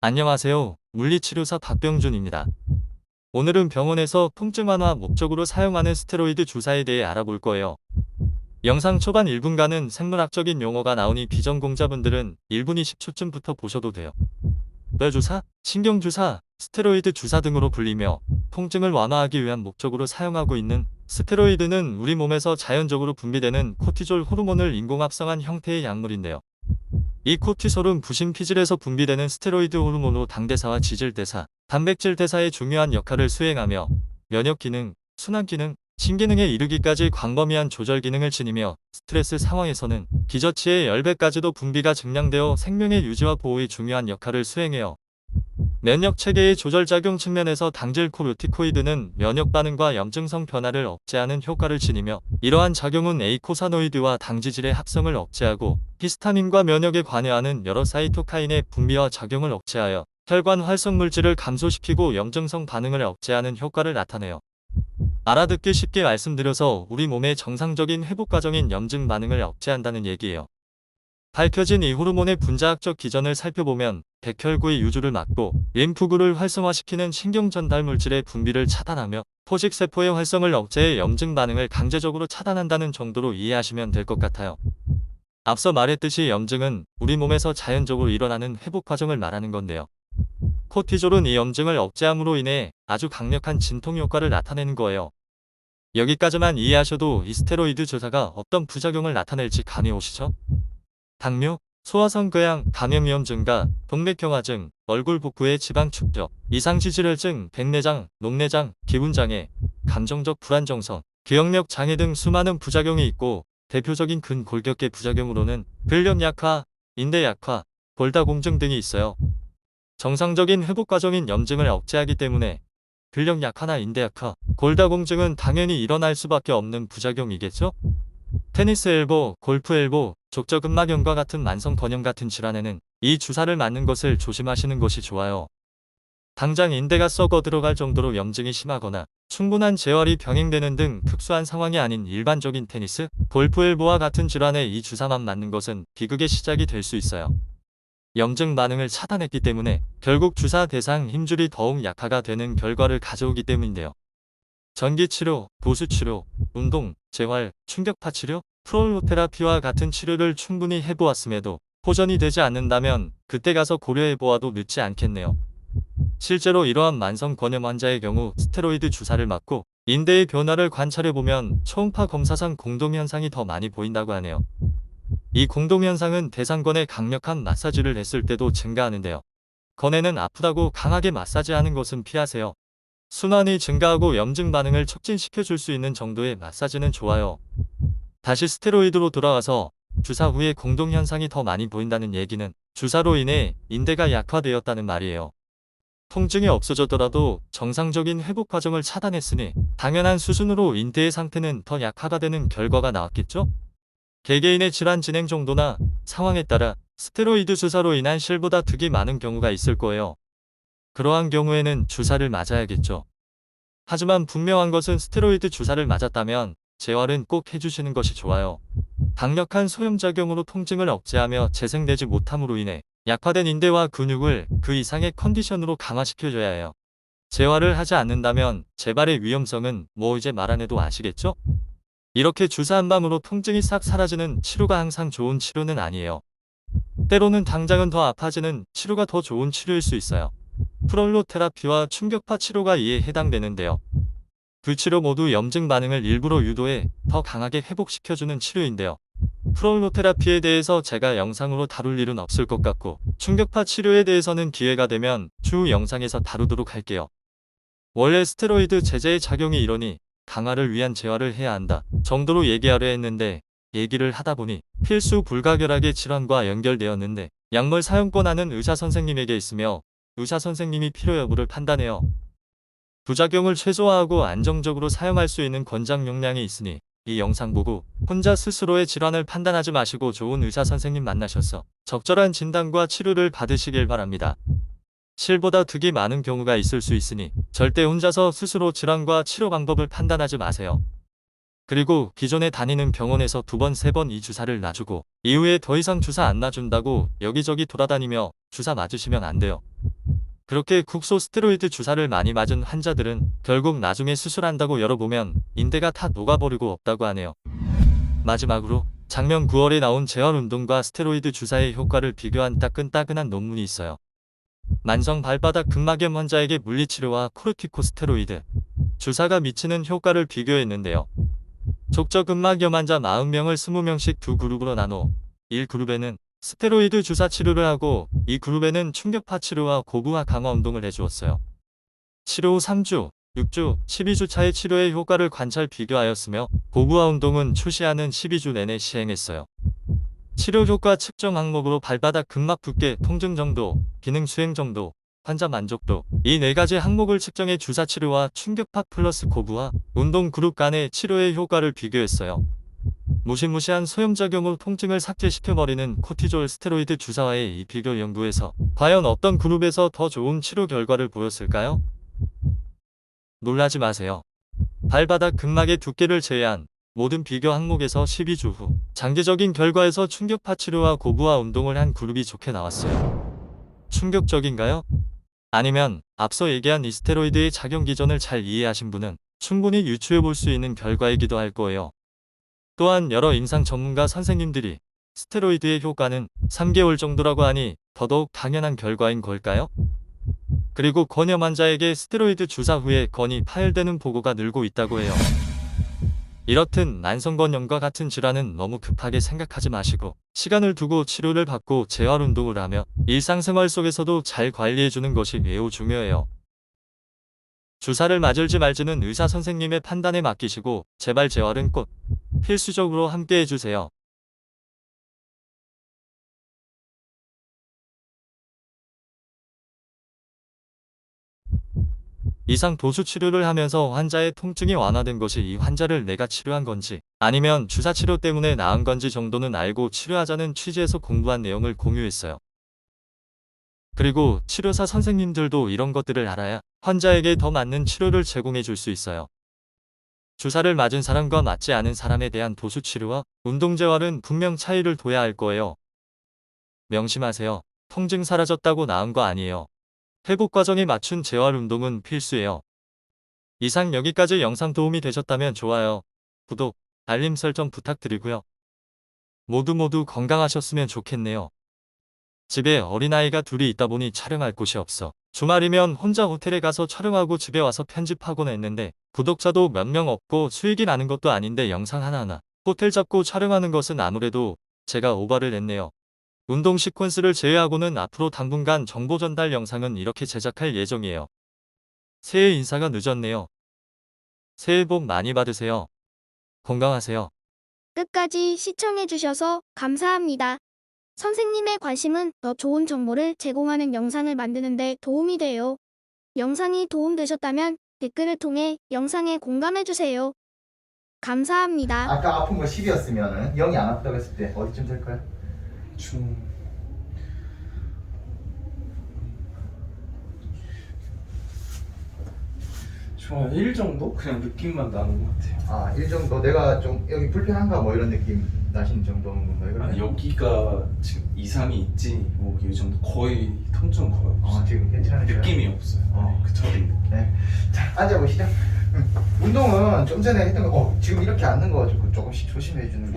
안녕하세요. 물리치료사 박병준입니다. 오늘은 병원에서 통증 완화 목적으로 사용하는 스테로이드 주사에 대해 알아볼 거예요. 영상 초반 1분간은 생물학적인 용어가 나오니 비전공자분들은 1분 20초쯤부터 보셔도 돼요. 뇌주사, 신경주사, 스테로이드 주사 등으로 불리며 통증을 완화하기 위한 목적으로 사용하고 있는 스테로이드는 우리 몸에서 자연적으로 분비되는 코티졸 호르몬을 인공합성한 형태의 약물인데요. 이 코티솔은 부신피질에서 분비되는 스테로이드 호르몬으로 당대사와 지질대사, 단백질 대사의 중요한 역할을 수행하며 면역기능, 순환기능, 신기능에 이르기까지 광범위한 조절 기능을 지니며 스트레스 상황에서는 기저치의 10배까지도 분비가 증량되어 생명의 유지와 보호의 중요한 역할을 수행해요. 면역체계의 조절작용 측면에서 당질코르티코이드는 면역반응과 염증성 변화를 억제하는 효과를 지니며 이러한 작용은 에이코사노이드와 당지질의 합성을 억제하고 히스타민과 면역에 관여하는 여러 사이토카인의 분비와 작용을 억제하여 혈관 활성 물질을 감소시키고 염증성 반응을 억제하는 효과를 나타내요. 알아듣기 쉽게 말씀드려서 우리 몸의 정상적인 회복 과정인 염증 반응을 억제한다는 얘기예요. 밝혀진 이 호르몬의 분자학적 기전을 살펴보면 백혈구의 유주를 막고 림프구를 활성화시키는 신경전달 물질의 분비를 차단하며 포식세포의 활성을 억제해 염증 반응을 강제적으로 차단한다는 정도로 이해하시면 될 것 같아요. 앞서 말했듯이 염증은 우리 몸에서 자연적으로 일어나는 회복 과정을 말하는 건데요. 코티졸은 이 염증을 억제함으로 인해 아주 강력한 진통 효과를 나타내는 거예요. 여기까지만 이해하셔도 이 스테로이드 주사가 어떤 부작용을 나타낼지 감이 오시죠? 당뇨, 소화성궤양, 감염위험 증가, 동맥경화증, 얼굴 복부의 지방 축적, 이상지질혈증, 백내장, 녹내장, 기분장애, 감정적 불안정성, 기억력 장애 등 수많은 부작용이 있고 대표적인 근골격계 부작용으로는 근력 약화, 인대 약화, 골다공증 등이 있어요. 정상적인 회복 과정인 염증을 억제하기 때문에 근력 약화나 인대 약화, 골다공증은 당연히 일어날 수밖에 없는 부작용이겠죠? 테니스 엘보, 골프 엘보, 족저근막염과 같은 만성 건염 같은 질환에는 이 주사를 맞는 것을 조심하시는 것이 좋아요. 당장 인대가 썩어 들어갈 정도로 염증이 심하거나 충분한 재활이 병행되는 등 특수한 상황이 아닌 일반적인 테니스, 골프 엘보와 같은 질환에 이 주사만 맞는 것은 비극의 시작이 될 수 있어요. 염증 반응을 차단했기 때문에 결국 주사 대상 힘줄이 더욱 약화가 되는 결과를 가져오기 때문인데요. 전기치료, 도수치료, 운동, 재활, 충격파 치료, 프롤로테라피와 같은 치료를 충분히 해보았음에도 호전이 되지 않는다면 그때 가서 고려해보아도 늦지 않겠네요. 실제로 이러한 만성 건염 환자의 경우 스테로이드 주사를 맞고 인대의 변화를 관찰해보면 초음파 검사상 공동현상이 더 많이 보인다고 하네요. 이 공동현상은 대상건에 강력한 마사지를 했을 때도 증가하는데요. 건에는 아프다고 강하게 마사지하는 것은 피하세요. 순환이 증가하고 염증 반응을 촉진시켜줄 수 있는 정도의 마사지는 좋아요. 다시 스테로이드로 돌아와서 주사 후에 공동현상이 더 많이 보인다는 얘기는 주사로 인해 인대가 약화되었다는 말이에요. 통증이 없어졌더라도 정상적인 회복 과정을 차단했으니 당연한 수준으로 인대의 상태는 더 약화가 되는 결과가 나왔겠죠? 개개인의 질환 진행 정도나 상황에 따라 스테로이드 주사로 인한 실보다 득이 많은 경우가 있을 거예요. 그러한 경우에는 주사를 맞아야겠죠. 하지만 분명한 것은 스테로이드 주사를 맞았다면 재활은 꼭 해주시는 것이 좋아요. 강력한 소염작용으로 통증을 억제하며 재생되지 못함으로 인해 약화된 인대와 근육을 그 이상의 컨디션으로 강화시켜줘야 해요. 재활을 하지 않는다면 재발의 위험성은 뭐 이제 말 안 해도 아시겠죠? 이렇게 주사 한 방으로 통증이 싹 사라지는 치료가 항상 좋은 치료는 아니에요. 때로는 당장은 더 아파지는 치료가 더 좋은 치료일 수 있어요. 프롤로테라피와 충격파 치료가 이에 해당되는데요. 두 치료 모두 염증 반응을 일부러 유도해 더 강하게 회복시켜주는 치료인데요. 프롤로테라피에 대해서 제가 영상으로 다룰 일은 없을 것 같고 충격파 치료에 대해서는 기회가 되면 추후 영상에서 다루도록 할게요. 원래 스테로이드 제제의 작용이 이러니 강화를 위한 재활을 해야 한다 정도로 얘기하려 했는데 얘기를 하다 보니 필수 불가결하게 질환과 연결되었는데 약물 사용권한은 의사 선생님에게 있으며 의사 선생님이 필요 여부를 판단해요. 부작용을 최소화하고 안정적으로 사용할 수 있는 권장 용량이 있으니 이 영상 보고 혼자 스스로의 질환을 판단하지 마시고 좋은 의사 선생님 만나셔서 적절한 진단과 치료를 받으시길 바랍니다. 실보다 득이 많은 경우가 있을 수 있으니 절대 혼자서 스스로 질환과 치료 방법을 판단하지 마세요. 그리고 기존에 다니는 병원에서 2번, 3번 이 주사를 놔주고 이후에 더 이상 주사 안 놔준다고 여기저기 돌아다니며 주사 맞으시면 안 돼요. 그렇게 국소 스테로이드 주사를 많이 맞은 환자들은 결국 나중에 수술한다고 열어보면 인대가 다 녹아버리고 없다고 하네요. 마지막으로 작년 9월에 나온 재활운동과 스테로이드 주사의 효과를 비교한 따끈따끈한 논문이 있어요. 만성 발바닥 근막염 환자에게 물리치료와 코르티코스테로이드 주사가 미치는 효과를 비교했는데요. 족저근막염 환자 40명을 20명씩 두 그룹으로 나눠 1그룹에는 스테로이드 주사 치료를 하고 2그룹에는 충격파 치료와 고부하 강화 운동을 해주었어요. 치료 후 3주, 6주, 12주 차의 치료의 효과를 관찰 비교하였으며 고부하 운동은 출시하는 12주 내내 시행했어요. 치료 효과 측정 항목으로 발바닥 근막 붓기 통증 정도, 기능 수행 정도, 환자 만족도 이 4가지 항목을 측정해 주사 치료와 충격파 플러스 고부하 운동 그룹 간의 치료의 효과를 비교했어요. 무시무시한 소염작용 후 통증을 삭제시켜버리는 코티졸 스테로이드 주사와의 이 비교 연구에서 과연 어떤 그룹에서 더 좋은 치료 결과를 보였을까요? 놀라지 마세요. 발바닥 근막의 두께를 제외한 모든 비교 항목에서 12주 후 장기적인 결과에서 충격파 치료와 고부하 운동을 한 그룹이 좋게 나왔어요. 충격적인가요? 아니면 앞서 얘기한 이 스테로이드의 작용 기전을 잘 이해하신 분은 충분히 유추해 볼 수 있는 결과이기도 할 거예요. 또한 여러 임상 전문가 선생님들이 스테로이드의 효과는 3개월 정도라고 하니 더더욱 당연한 결과인 걸까요? 그리고 건염 환자에게 스테로이드 주사 후에 건이 파열되는 보고가 늘고 있다고 해요. 이렇듯 만성건염과 같은 질환은 너무 급하게 생각하지 마시고 시간을 두고 치료를 받고 재활운동을 하며 일상생활 속에서도 잘 관리해주는 것이 매우 중요해요. 주사를 맞을지 말지는 의사 선생님의 판단에 맡기시고 제발 재활은 꼭 필수적으로 함께 해주세요. 이상 도수 치료를 하면서 환자의 통증이 완화된 것이 이 환자를 내가 치료한 건지 아니면 주사 치료 때문에 나은 건지 정도는 알고 치료하자는 취지에서 공부한 내용을 공유했어요. 그리고 치료사 선생님들도 이런 것들을 알아야 환자에게 더 맞는 치료를 제공해 줄 수 있어요. 주사를 맞은 사람과 맞지 않은 사람에 대한 도수 치료와 운동 재활은 분명 차이를 둬야 할 거예요. 명심하세요. 통증 사라졌다고 나은 거 아니에요. 회복 과정에 맞춘 재활 운동은 필수예요. 이상 여기까지 영상 도움이 되셨다면 좋아요, 구독, 알림 설정 부탁드리고요. 모두 건강하셨으면 좋겠네요. 집에 어린아이가 둘이 있다 보니 촬영할 곳이 없어 주말이면 혼자 호텔에 가서 촬영하고 집에 와서 편집하곤 했는데 구독자도 몇 명 없고 수익이 나는 것도 아닌데 영상 하나하나 호텔 잡고 촬영하는 것은 아무래도 제가 오버를 했네요. 운동 시퀀스를 제외하고는 앞으로 당분간 정보 전달 영상은 이렇게 제작할 예정이에요. 새해 인사가 늦었네요. 새해 복 많이 받으세요. 건강하세요. 끝까지 시청해주셔서 감사합니다. 선생님의 관심은 더 좋은 정보를 제공하는 영상을 만드는 데 도움이 돼요. 영상이 도움되셨다면 댓글을 통해 영상에 공감해주세요. 감사합니다. 아까 아픈 거 10이었으면은 0이 안 아프다고 했을 때 어디쯤 될까요? 중... 한 1 정도? 그냥 느낌만 나는 것 같아요. 아, 1 정도. 내가 좀 여기 불편한가 뭐 이런 느낌 나시는 정도인 건가요? 그러면? 아니, 여기가 지금 이상이 있지 뭐 이 정도 거의 통증은 거의 없어요. 아, 지금 괜찮으세요? 느낌이 없어요. 그 저린 느낌. 네. 자, 앉아보시죠. 운동은 좀 전에 했던 거, 지금 이렇게 앉는 거 조금씩 조심해 주는 게